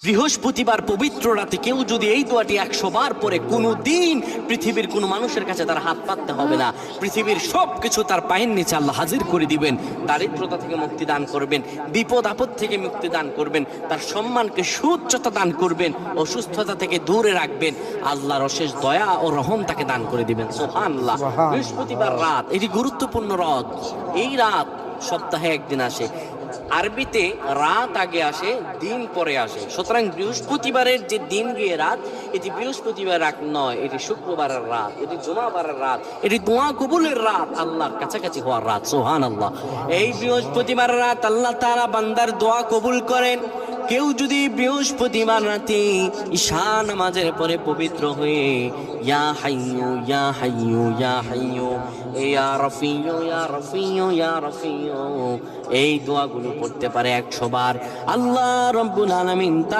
বৃহস্পতিবার পবিত্র রাতে কেউ যদি এই দোয়াটি 100 বার পরে, কোনো দিন পৃথিবীর কোনো মানুষের কাছে তার হাত পাততে হবে না। পৃথিবীর সব কিছু তার পায়ের নিচে আল্লাহ হাজির করে দিবেন। দারিদ্রতা থেকে মুক্তি দান করবেন, বিপদ আপদ থেকে মুক্তি দান করবেন, তার সম্মানকে সুউচ্চতা দান করবেন, অসুস্থতা থেকে দূরে রাখবেন। আল্লাহর অশেষ দয়া ও রহম তাকে দান করে দিবেন। সুবহানাল্লাহ। বৃহস্পতিবার রাত এটি গুরুত্বপূর্ণ রাত। এই রাত সপ্তাহে একদিন আসে। আরবিতে রাত আগে আসে, দিন পরে আসে। সুতরাং বৃহস্পতিবারের যে দিন গিয়ে রাত, এটি বৃহস্পতিবার রাত নয়, এটি শুক্রবারের রাত, এটি জুমাবারের রাত, এটি দোয়া কবুলের রাত, আল্লাহর কাছাকাছি হওয়ার রাত। সুবহানাল্লাহ। এই বৃহস্পতিবারের রাত আল্লাহ তাআলা বান্দার দোয়া কবুল করেন। কেউ যদি বৃহস্পতিবার রাতে ঈশা নামাজের পরে পবিত্র হয়ে ইয়া হাইয়ু ইয়া হাইয়ু ইয়া হাইয়ু ইয়া রাফিয়ু ইয়া রাফিয়ু ইয়া রাফিয়ু এই দোয়াগুলো পড়তে পারে 100 বার, আল্লাহ রাব্বুল আলামিন তার